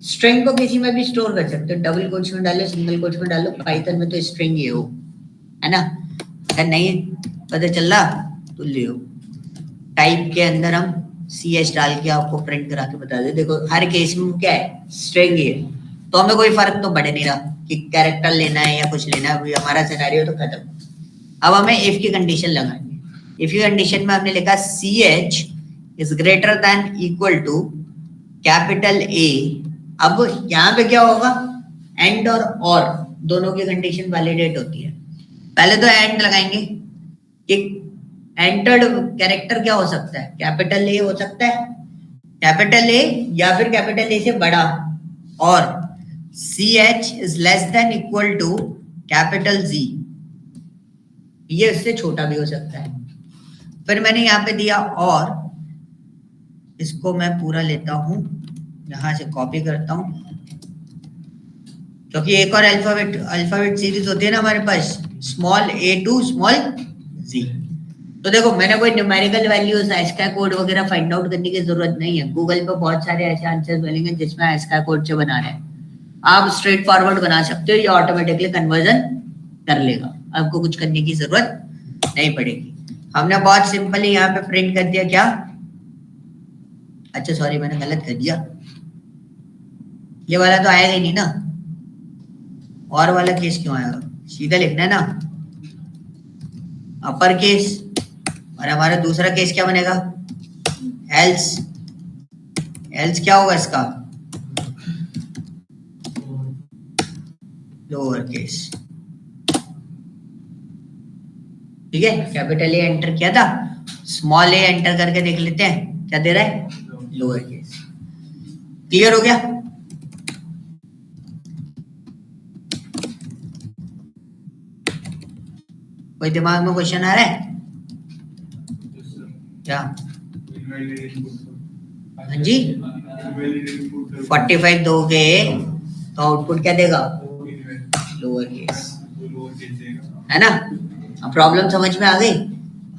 A: स्ट्रिंग को किसी में भी स्टोर कर सकते हो, डबल कोट्स में डालो, सिंगल कोट्स में डालो, पाइथन में तो स्ट्रिंग ये हो, है ना। अगर नहीं पता चल रहा तो ले हो। टाइप के अंदर हम CH डाल के आपको प्रिंट करा के बता दे, देखो हर केस में क्या है, स्ट्रिंग ही है। तो हमें कोई फर्क तो पड़े नहीं रहा कि कैरेक्टर लेना है या कुछ लेना है, हमारा सिनेरियो तो खत्म। अब हमें इफ की कंडीशन लगाएंगे। इफ की कंडीशन में हमने लिखा CH is greater than equal to capital A। अब यहाँ पे क्या होगा, एंड और दोनों की कंडीशन वैलिडेट होती है। पहले तो एंड लगाएंगे कि एंटर्ड कैरेक्टर क्या हो सकता है, कैपिटल A हो सकता है, कैपिटल A या फिर कैपिटल A से बड़ा, और CH is less than equal to capital Z, ये इससे छोटा भी हो सकता है। फिर मैंने यहाँ पे दिया और, इसको मैं पूरा लेता हूं, यहां से कॉपी करता हूं, क्योंकि एक और अल्फाबेट सीरीज होती है ना हमारे पास, small a to small z। तो देखो मैंने कोई न्यूमेरिकल वैल्यूज ASCII कोड वगैरह फाइंड आउट करने की जरूरत नहीं है। गूगल पे बहुत सारे ऐसे आंसर्स मिलेंगे जिसमें ASCII कोड से बना रहे हैं, आप स्ट्रेट फॉरवर्ड बना सकते हो, ये ऑटोमेटिकली कन्वर्जन कर लेगा, आपको कुछ करने की जरूरत नहीं पड़ेगी। हमने बहुत सिंपली यहाँ पे प्रिंट कर दिया क्या, अच्छा सॉरी मैंने गलत कर दिया, ये वाला तो आएगा ही नहीं ना, और वाला केस क्यों आएगा, सीधा लिखना है ना अपर केस, और हमारा दूसरा केस क्या बनेगा, एल्स। एल्स क्या होगा इसका, लोअर केस, ठीक है। कैपिटल ए एंटर किया था, स्मॉल ए एंटर करके देख लेते हैं क्या दे रहा है, लोअर केस। क्लियर हो गया। कोई दिमाग में क्वेश्चन आ रहा है क्या, हाँ जी। 45 दोगे तो आउटपुट क्या देगा, लोअर केस, है ना। अब प्रॉब्लम समझ में आ गई।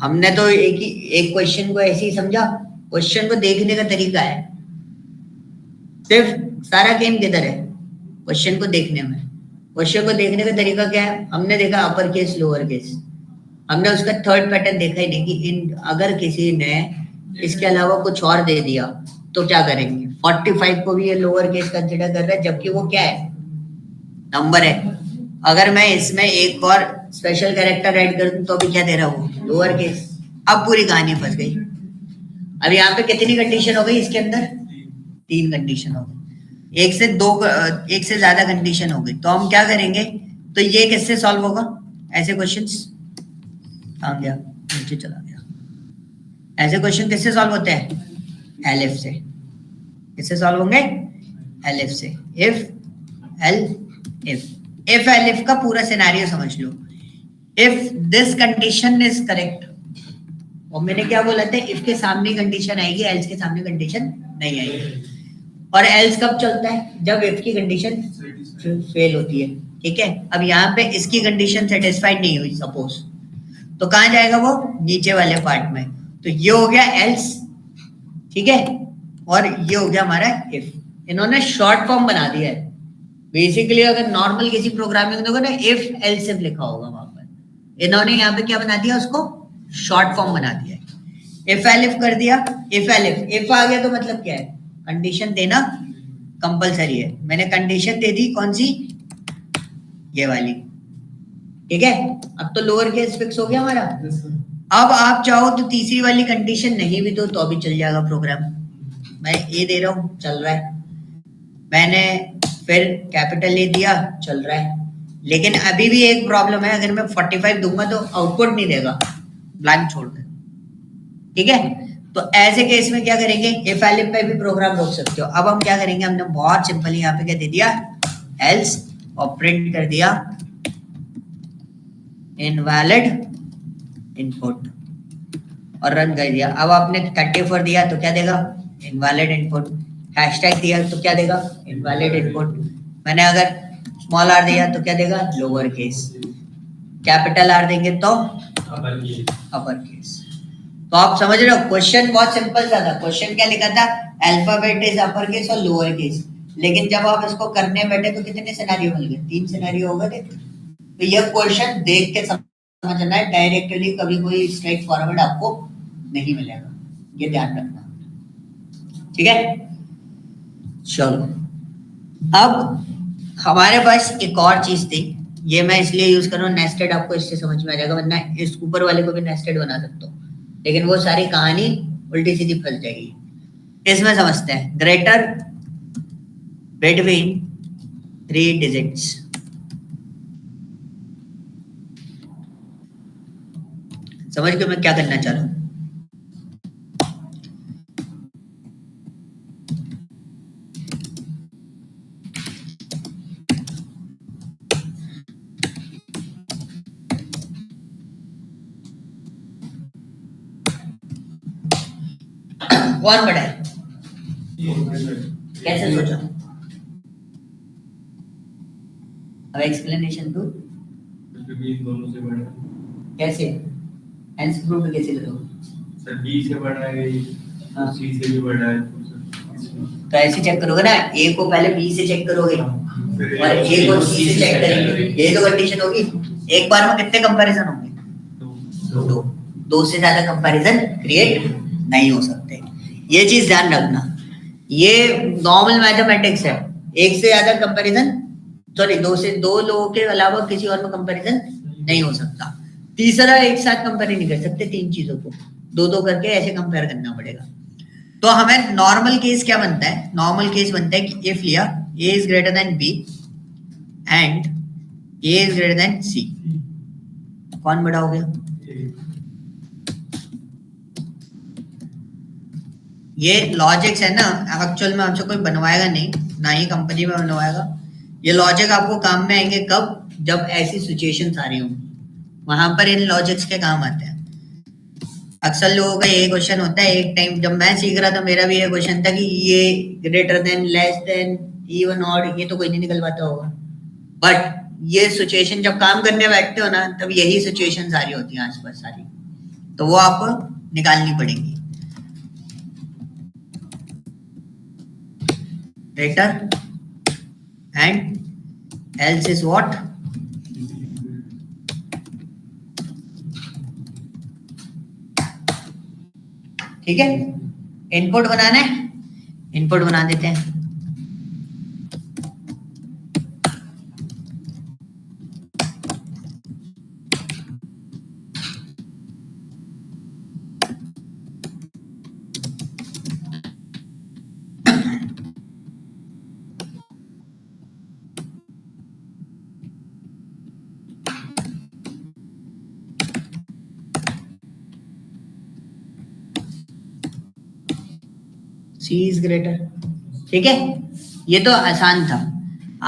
A: हमने तो एक क्वेश्चन को ऐसे ही समझा, क्वेश्चन को देखने का तरीका है, सिर्फ सारा गेम किधर है, क्वेश्चन को देखने में। क्वेश्चन को देखने का तरीका क्या है, हमने देखा अपर केस लोअर केस, हमने उसका थर्ड पैटर्न देखा ही नहीं कि अगर किसी ने इसके अलावा कुछ और दे दिया तो क्या करेंगे? 45 को भी ये लोअर केस कंसिडर कर रहा है, जबकि वो क्या है? नंबर है। अगर मैं इसमें एक और स्पेशल कैरेक्टर ऐड कर दूं तो भी क्या दे रहा हूँ? Lower case. अब पूरी कहानी फंस गई। अब यहाँ पे कितनी कंडीशन हो गई इसके अंदर? 3 कंडीशन हो गई। एक से ज्यादा कंडीशन हो गई, तो हम क्या करेंगे? तो ये किससे सॉल्व होगा ऐसे क्वेश्चंस? आ गया, नीचे चला गया। ऐसे क्वेश्चन किससे सॉल्व होते हैं? एलिफ से। किससे सॉल्व होंगे? एलिफ से। इफ एलिफ का पूरा सिनेरियो समझ लो। If this condition is correct, और मैंने क्या बोला था? इफ के सामने कंडीशन आएगी, एल्स के सामने कंडीशन नहीं आएगी। और एल्स कब चलता है? जब इफ की कंडीशन फेल होती है। ठीक है, अब यहाँ पे इसकी कंडीशन सेटिस्फाइड नहीं हुई सपोज, तो कहां जाएगा वो? नीचे वाले पार्ट में। तो ये हो गया एल्स, ठीक है, और ये हो गया हमारा इफ। इन्होंने शॉर्ट फॉर्म बना दिया है। बेसिकली अगर नॉर्मल किसी प्रोग्रामिंग देखो ना, इफ एल्स इफ लिखा होगा वहां पर, इन्होंने यहाँ पे क्या बना दिया? उसको शॉर्ट फॉर्म बना दिया है। इफ एलिफ कर दिया, इफ एलिफ, इफ आ गया तो मतलब क्या है? कंडीशन देना कंपलसरी है। मैंने कंडीशन दे दी कौन सी? ये वाली। ठीक है, अब तो लोअर केस फिक्स हो गया हमारा। अब आप चाहो तो तीसरी वाली कंडीशन नहीं भी दो तो अभी चल जाएगा प्रोग्राम। मैं ए दे रहा हूँ, चल रहा है। मैंने फिर कैपिटल ए दिया, चल रहा है। लेकिन अभी भी एक प्रॉब्लम है, अगर मैं 45 दूंगा तो आउटपुट नहीं देगा, ब्लैंक छोड़ दे। ठीक है, तो ऐसे केस में क्या करेंगे? इफ एलिफ पे भी प्रोग्राम रोक सकते हो। अब हम क्या करेंगे? हमने बहुत सिंपल यहाँ पे क्या दे दिया? एल्स, और प्रिंट कर दिया इनवैलिड इनपुट, और रन कर दिया। अब आपने 34 दिया तो क्या देगा? Invalid input. हैशटैग दिया तो क्या देगा? Invalid input. मैंने अगर स्मॉल आर दिया तो क्या देगा? Lower case. कैपिटल आर देंगे तो अपर केस। तो आप समझ रहे हो, क्वेश्चन बहुत सिंपल सा था। क्वेश्चन क्या लिखा था? अल्फाबेट इज अपर केस और लोअर केस। लेकिन जब आप इसको करने बैठे तो कितने सिनेरियो मिल गए? 3 सिनेरियो हो गए। तो ये क्वेश्चन देख के समझना है, डायरेक्टली कभी कोई स्ट्रेट फॉरवर्ड आपको नहीं मिलेगा, ये ध्यान रखना। ठीक है, चलो अब हमारे पास एक और चीज थी, ये मैं इसलिए यूज कर रहा हूँ, नेस्टेड। आपको इससे समझ में आ जाएगा, वरना इस ऊपर वाले को भी नेस्टेड बना सकते हो, लेकिन वो सारी कहानी उल्टी सीधी फंस जाएगी। इसमें समझते हैं, ग्रेटर बिटवीन 3 डिजिट्स। समझ के मैं क्या करना चाह रहा हूं? कौन बड़ा है? कैसे सोचा? अब एक्सप्लेनेशन दो।
D: दोनों से बड़ा
A: कैसे? आंसर प्रूफ कैसे करोगे?
D: सर बी से बड़ा है,
A: हाँ।
D: सी से भी बड़ा है।
A: तो ऐसे चेक करोगे ना, ए को पहले बी से चेक करोगे और ए को सी से चेक करेंगे। ये तो कंडीशन होगी। एक बार में कितने कंपैरिजन होंगे? दो से ज्यादा कंपैरिजन क्रिएट नहीं हो सकते। ये चीज ध्यान रखना। ये नॉर्मल मैथमेटिक्स है। एक से ज्यादा कंपैरिजन, सॉरी, दो लोगों के अलावा किसी और में कंपैरिजन नहीं हो सकता। तीसरा एक साथ कंपेयर नहीं कर सकते, 3 चीजों को दो करके ऐसे कंपेयर करना पड़ेगा। तो हमें नॉर्मल केस क्या बनता है? नॉर्मल केस बनता है कि इफ लिया a is greater then b and a is greater then c, कौन बड़ा हो गया? ये लॉजिक्स है ना, एक्चुअल में हमसे कोई बनवाएगा नहीं, ना ही कंपनी में बनवाएगा। ये लॉजिक आपको काम में आएंगे कब? जब ऐसी सिचुएशंस आ रही होंगी, वहां पर इन लॉजिक्स के काम आते हैं। अक्सर लोगों का ये क्वेश्चन होता है, एक टाइम जब मैं सीख रहा था मेरा भी ये क्वेश्चन था कि ये greater than, less than, even, odd, ये तो कोई नहीं निकल पाता होगा। बट ये सिचुएशन जब काम करने बैठते हो ना, तब यही सिचुएशन सारी होती हैं आसपास सारी, तो वो आपको निकालनी पड़ेगी। Greater and else is what? ठीक है, इनपुट बनाना है, इनपुट बना देते हैं। C इज ग्रेटर, ठीक है, ये तो आसान था।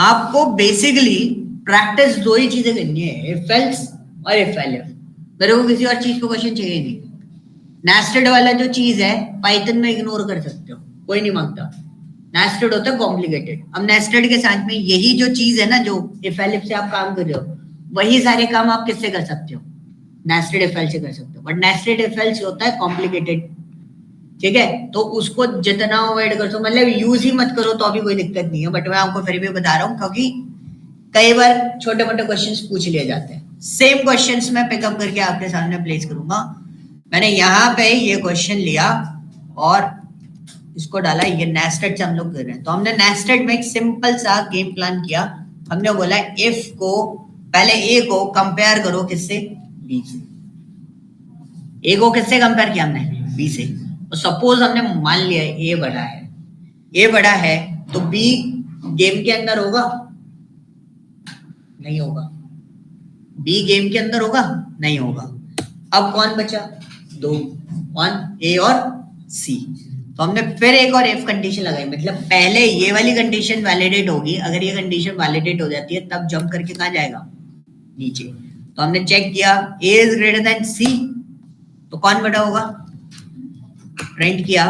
A: आपको बेसिकली प्रैक्टिस दो ही चीजें करनी है, इफ एल्स और इफ एल्स। मेरे को किसी और चीज को क्वेश्चन चाहिए नहीं। नेस्टेड वाला जो चीज है पाइथन में इग्नोर कर सकते हो, कोई नहीं मांगता। नेस्टेड होता है कॉम्प्लिकेटेड। अब नेस्टेड के साथ में यही जो चीज है ना, जो इफ एल्स से आप काम कर रहे हो, वही सारे काम आप किससे कर सकते हो, नेस्टेड इफ एल्स से कर सकते हो। बट नेस्टेड इफ एल्स होता है कॉम्प्लिकेटेड, ठीक है, तो उसको जितना अवॉइड कर सो, मतलब यूज ही मत करो तो अभी कोई दिक्कत नहीं है। बट मैं आपको फिर भी बता रहा हूँ, क्योंकि कई बार छोटे मोटे क्वेश्चंस पूछ लिए जाते हैं। सेम क्वेश्चंस मैं पिकअप करके आपके सामने प्लेस करूंगा। मैंने यहाँ पे ये क्वेश्चन लिया और इसको डाला, ये नेस्टेड से हम लोग कर रहे हैं। तो हमने नेस्टेड में एक सिंपल सा गेम प्लान किया। हमने बोला इफ को पहले ए को कंपेयर करो किससे, बी से। ए को किससे कंपेयर किया हमने, बी से। तो सपोज हमने मान लिया ए बड़ा है, ए बड़ा है तो बी गेम के अंदर होगा, नहीं होगा। बी गेम के अंदर होगा, नहीं होगा। अब कौन बचा, दो, कौन, ए और सी। तो हमने फिर एक और इफ कंडीशन लगाई, मतलब पहले ये वाली कंडीशन वैलिडेट होगी। अगर ये कंडीशन वैलिडेट हो जाती है तब जंप करके कहाँ जाएगा, नीचे। तो हमने चेक किया ए इज ग्रेटर देन सी, तो कौन बड़ा होगा, प्रिंट किया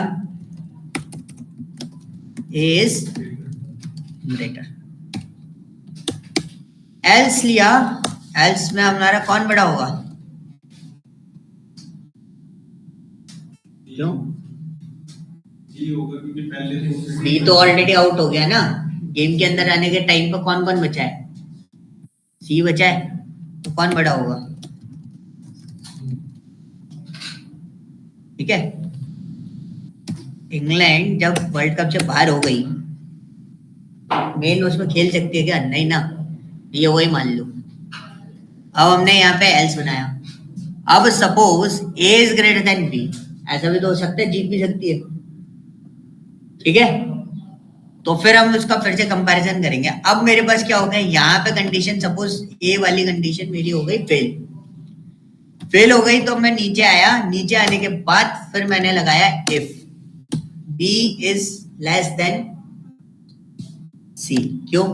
A: A is greater। एल्स लिया, एल्स में हमारा कौन बड़ा होगा, क्यों, बी तो ऑलरेडी आउट हो गया ना। गेम के अंदर आने के टाइम पर कौन कौन बचा है, सी बचा है, तो कौन बड़ा होगा, ठीक है। इंग्लैंड जब वर्ल्ड कप से बाहर हो गई, मेन उसमें खेल सकती है क्या, नहीं ना, ये वही मान लो। अब हमने यहाँ पे एल्स बनाया। अब suppose A is greater than B, ऐसा भी तो हो सकता है, जीत भी सकती है, ठीक है। तो फिर हम उसका फिर से कंपैरिजन करेंगे। अब मेरे पास क्या हो गया, यहाँ पे कंडीशन सपोज ए वाली कंडीशन मेरी हो गई फेल, फेल हो गई। तो मैं नीचे आया, नीचे आने के बाद फिर मैंने लगाया if B is less than C, क्यों,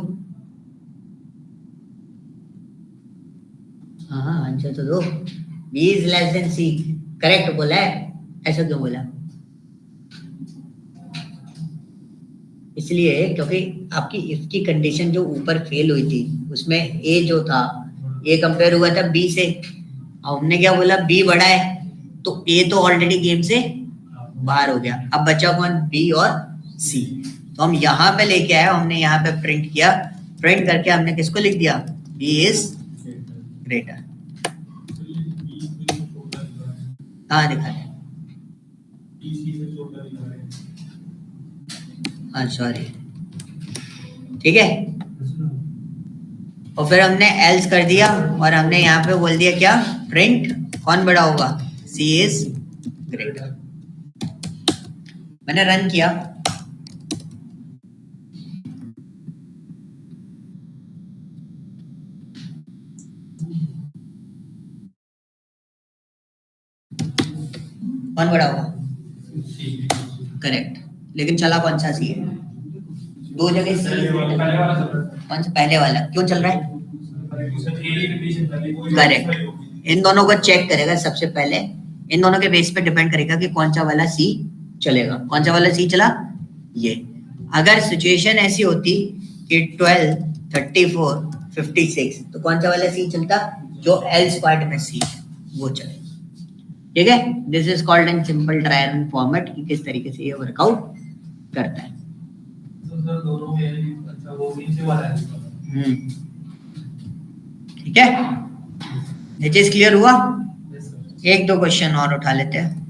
A: हाँ आंसर तो दो, B is less than C, correct बोला है, ऐसा क्यों बोला, इसलिए क्योंकि आपकी इफ की कंडीशन जो ऊपर फेल हुई थी उसमें A जो था, A कंपेयर हुआ था B से। हमने क्या बोला, B बड़ा है, तो A तो ऑलरेडी गेम से बाहर हो गया। अब बचा कौन, बी और सी। तो हम यहाँ पे लेके आए, हमने यहाँ पे प्रिंट किया, प्रिंट करके हमने किसको लिख दिया, बी इज ग्रेटर। हाँ दिखा रहे, हाँ सॉरी, ठीक है। और फिर हमने एल्स कर दिया और हमने यहाँ पे बोल दिया क्या, प्रिंट कौन बड़ा होगा, सी इज ग्रेटर। मैंने रन किया, कौन बड़ा होगा, करेक्ट। लेकिन चला कौन सा सी है, दो जगह सी, कौन सा पहले वाला क्यों चल रहा है, करेक्ट। इन दोनों को चेक करेगा सबसे पहले, इन दोनों के बेस पे डिपेंड करेगा कि कौन सा वाला सी चलेगा। कौन सा वाला सी चला, ये। अगर सिचुएशन ऐसी होती कि 12, 34, 56, तो कौन सा वाला सी चलता, जो एल्स पार्ट में सी है वो चले, ठीक है। This is called in simple trial and format, कि किस तरीके से ये वर्कआउट करता है। ठीक है, ये चीज क्लियर हुआ। एक दो क्वेश्चन और उठा लेते हैं।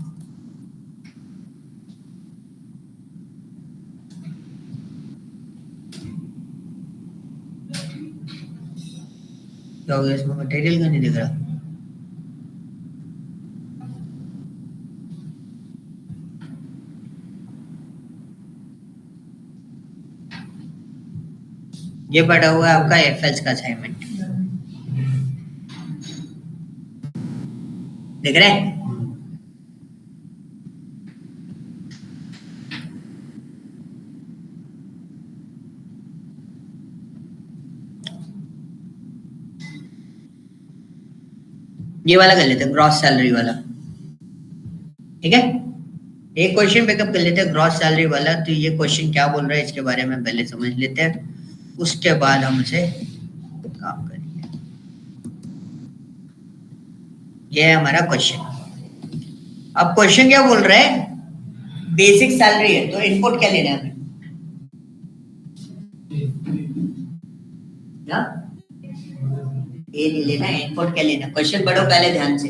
A: क्या हो गया इसमें? मटेरियल क्यों नहीं दिख रहा? ये पड़ा हुआ है आपका एफएल्स का असाइनमेंट, दिख रहा है? ये वाला कर लेते हैं, ग्रॉस सैलरी वाला, ठीक है? एक क्वेश्चन पिकअप कर लेते हैं ग्रॉस सैलरी वाला। तो ये क्वेश्चन क्या बोल रहा है इसके बारे में पहले समझ लेते हैं, उसके बाद हम उसे काम करेंगे। ये है हमारा क्वेश्चन। अब क्वेश्चन क्या बोल रहा है? बेसिक सैलरी है, तो इनपुट क्या लेना है हमें? ना ये नहीं लेना, इनपुट क्या लेना? क्वेश्चन पढ़ो पहले ध्यान से।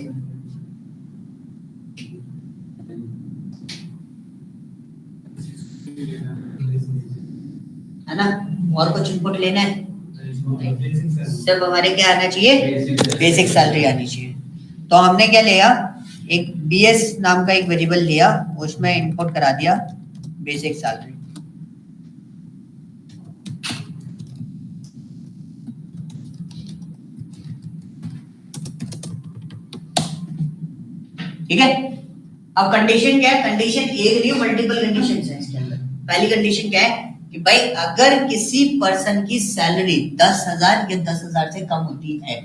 A: है ना? और कुछ इनपुट लेना है? सिर्फ हमारे क्या आना चाहिए? बेसिक सैलरी आनी चाहिए। तो हमने क्या लिया? एक BS नाम का एक वेरिएबल लिया, उसमें इनपुट करा दिया बेसिक सैलरी। ठीक है? अब कंडीशन क्या है? कंडीशन एक नहीं, मल्टीपल कंडीशंस है इसके अंदर। पहली कंडीशन क्या है कि भाई अगर किसी पर्सन की सैलरी 10,000 या 10,000 से कम होती है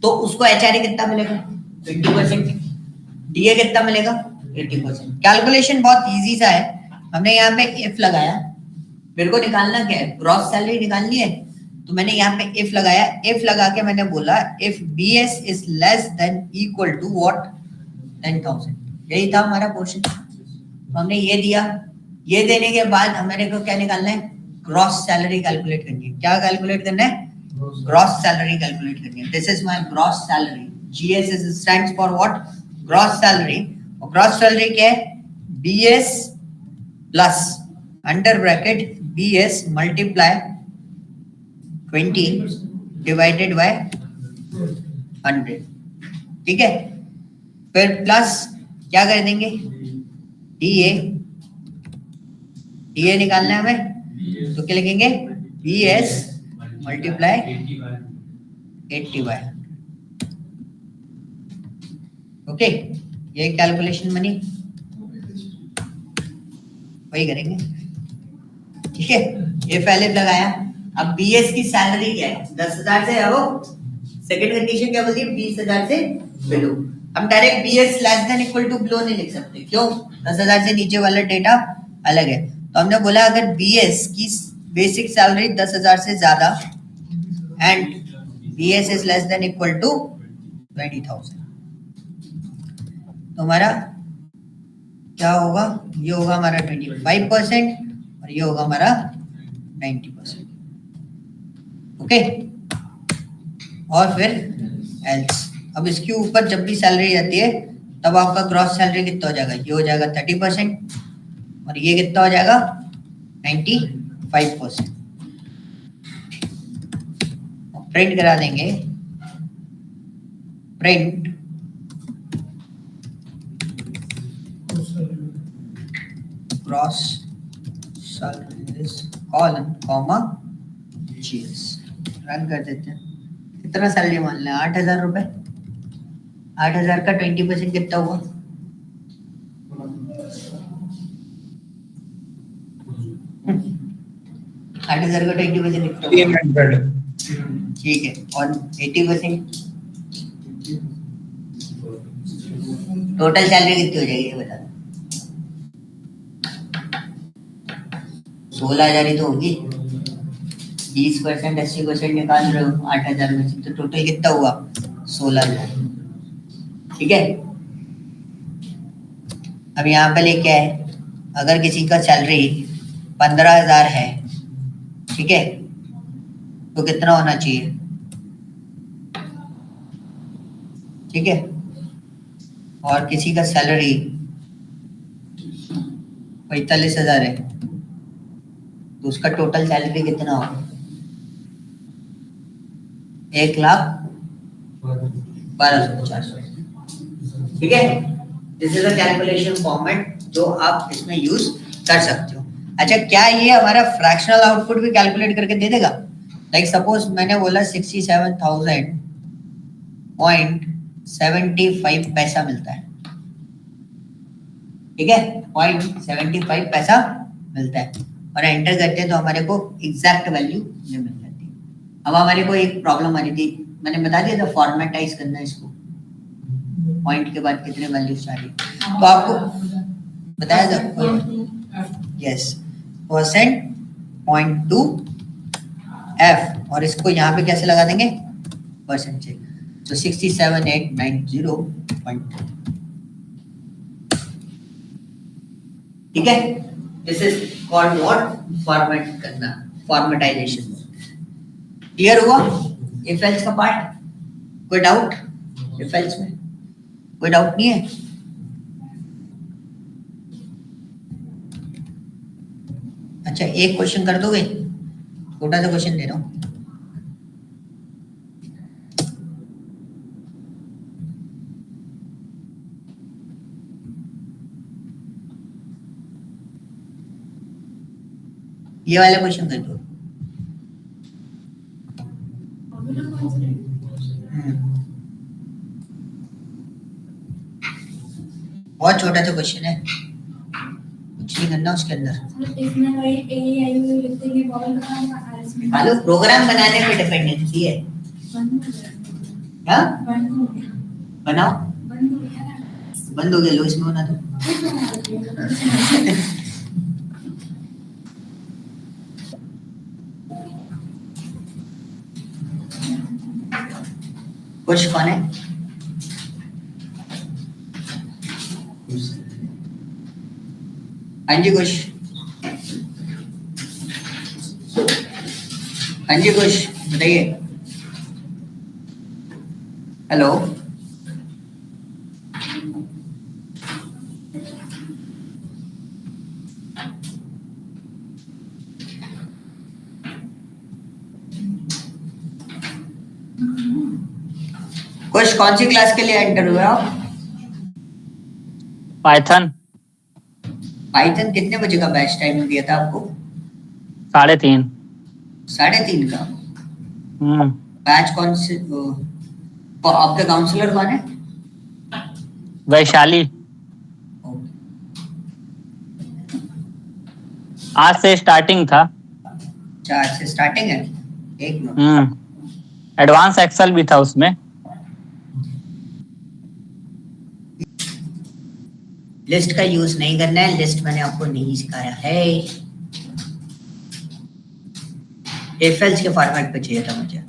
A: तो उसको HRA कितना मिलेगा? 20%। DA कितना मिलेगा? 80%। कैलकुलेशन बहुत इजी सा है। हमने यहाँ पे इफ लगाया, मेरे को निकालना क्या है? ग्रॉस सैलरी निकालनी है। तो मैंने यहाँ पे इफ लगाया, इफ लगा के मैंने बोला if BS is less than equal to what? 10,000। यही था हमारा क्वेश्चन। तो हमने ये दिया, ये देने के बाद हमारे को क्या निकालना है? ग्रॉस सैलरी कैलकुलेट करनी है। क्या कैलकुलेट करना है? ग्रॉस सैलरी कैलकुलेट करनी है। This is my gross salary. GS is stands for what? Gross salary. और ग्रॉस सैलरी क्या है? BS plus under bracket BS multiply 20 divided by 100। ठीक है? फिर प्लस क्या कर देंगे? DA निकालना है हमें, तो क्या लिखेंगे? BS multiply 80 by 100। ओके, ये कैलकुलेशन बनी, वही करेंगे। ठीक है? ये पहले लगाया। अब BS की सैलरी क्या है? 10,000 से है वो। सेकंड कंडीशन क्या बोलती है? 20,000 से बिलो। हम direct BS less than equal to below नहीं लिख सकते। क्यों? 10,000 से नीचे वाला डेटा अलग है। तो हमने बोला अगर BS की बेसिक सैलरी 10,000 से ज्यादा and BS is less than equal to 20,000, तो हमारा क्या होगा? ये होगा हमारा 25% और ये होगा हमारा 90%। ओके? और फिर एल्स। अब इसके ऊपर जब भी सैलरी आती है तब आपका ग्रॉस सैलरी कितना हो जाएगा? ये हो जाएगा 30% और ये कितना हो जाएगा? 95%। प्रिंट करा देंगे, print gross salaries colon comma GS। Run कर देते हैं। कितना सैलरी मान लें? 8,000 रुपए। 8,000 का 20% कितना हुआ? 8,000 का 20% कितना हुआ?
C: 300।
A: ठीक है। और 80% टोटल सैलरी कितनी हो जाएगी ये बता? 16,000 ही तो होगी। 20% 80% निकाल रहे हो 8,000 में से, तो टोटल कितना हुआ? 16,000। ठीक है? अब यहाँ पे लेके आए, अगर किसी का सैलरी 15,000 है, ठीक है, तो कितना होना चाहिए? ठीक है? और किसी का सैलरी 45,000 है, तो उसका टोटल सैलरी कितना होगा? 1,00,000 1250। ठीक है, this is a calculation format जो आप इसमें यूज कर सकते हो। अच्छा, क्या ये हमारा फ्रैक्शनल आउटपुट भी कैलकुलेट करके दे देगा? लाइक सपोज मैंने बोला 67,000.75 पैसा मिलता है, ठीक है, 0.75 पैसा मिलता है, और एंटर करते हैं तो हमारे को एग्जैक्ट वैल्यू मिल जाती है। अब हमारे को एक प्रॉब्लम आ रही थी, मैंने बता दिया था फॉर्मेटाइज करना है इसको, पॉइंट के बाद कितने वैल्यूज आ रही, तो आपको बताया था यस परसेंट 0.2 f, और इसको यहाँ पे कैसे लगा देंगे? परसेंटेज। तो 67,890.2, ठीक है, this is called what? Format करना, फॉर्मेटाइजेशन। क्लियर हुआ इफ एल्स का पार्ट? कोई डाउट इफ एल्स में? कोई डाउट नहीं है? अच्छा, एक क्वेश्चन कर दोगे? छोटा सा क्वेश्चन दे रहा हूं। ये वाला क्वेश्चन कर दो। बहुत छोटा सा क्वेश्चन है, कुछ नहीं करना उसके अंदर। हेलो, प्रोग्राम बनाने पे डिपेंडेंसी है। हाँ, बनाओ, बंद हो गया, लो इसमें बना दो। खुश कौन है? हाँ जी खुश, हाँ जी खुश, बताइए। हेलो, खुश कौन सी क्लास के लिए एंटर हुए आप?
E: पाइथन
A: पाइथन कितने बजे का बैच टाइम दिया था आपको?
E: 3:30।
A: 3:30 का बैच? कौन से आपके काउंसलर कौन है?
E: वैशाली। आज से स्टार्टिंग था।
A: अच्छा, आज से स्टार्टिंग है। एक मिनट,
E: एडवांस एक्सेल भी था उसमें।
A: लिस्ट का यूज नहीं करना है, लिस्ट मैंने आपको नहीं सिखाया है। एफएल्स के फॉर्मेट पे चाहिए था मुझे।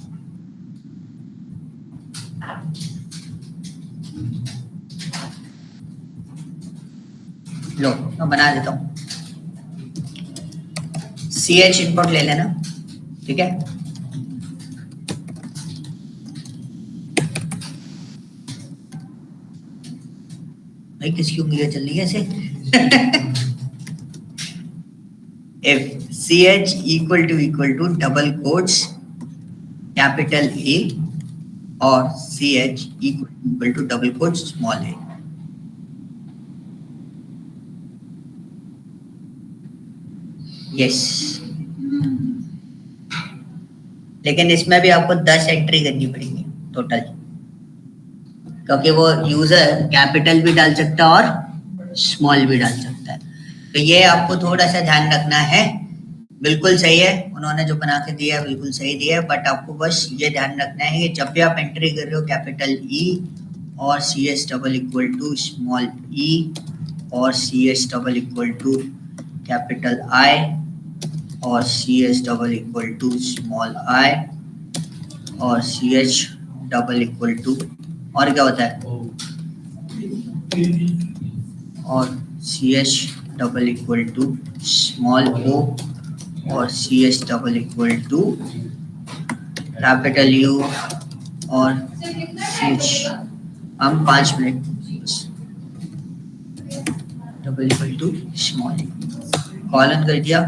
A: लो, मैं बना देता हूँ। CH इनपुट ले लेना, ठीक है। भाई किसकी उंगलियां चल रही है ऐसे? If CH equal to double quotes capital A और CH equal to double quotes small a. Yes. लेकिन इसमें भी आपको 10 एंट्री करनी पड़ेगी टोटल, क्योंकि वो यूजर कैपिटल भी डाल सकता है और स्मॉल भी डाल सकता है। तो ये आपको थोड़ा सा ध्यान रखना है। बिल्कुल सही है, उन्होंने जो बना के दिया है बिल्कुल सही दिया है, बट आपको बस ये ध्यान रखना है कि जब भी आप एंट्री कर रहे हो कैपिटल E और CS double equal to small e और CS double equal to capital I और CS double equal to small I और CH डबल इक्वल टू, और क्या होता है, और CH double equal to small o और CH double equal to capital U और CH। हम 5 minute double equal to small colon कर दिया,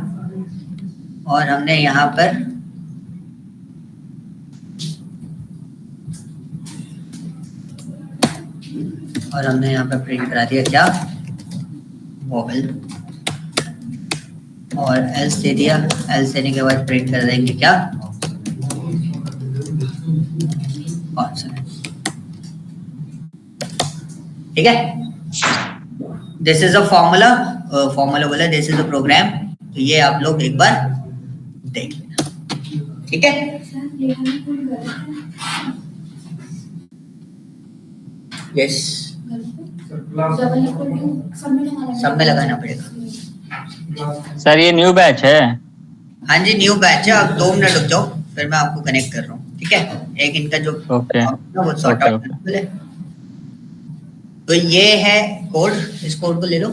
A: और हमने यहाँ पर और हमने यहाँ पे प्रिंट करा दिया क्या, वोवेल, और एल्स दे दिया, एल्स देने के बाद प्रिंट कर देंगे क्या, कॉन्सोनेंट। ठीक है, this is a formula, formula बोला, दिस इज अ प्रोग्राम। तो ये आप लोग एक बार देख लेना, ठीक है। यस, सब में लगाना पड़ेगा।
E: सर ये न्यू बैच है।
A: हाँ जी, न्यू बैच है। आप 2 मिनट रुक जाओ, फिर मैं आपको कनेक्ट कर रहा हूँ, ठीक है। एक इनका जो
E: ओके
A: वो सॉर्ट आउट, तो ये है कोड, इस कोड को ले लो।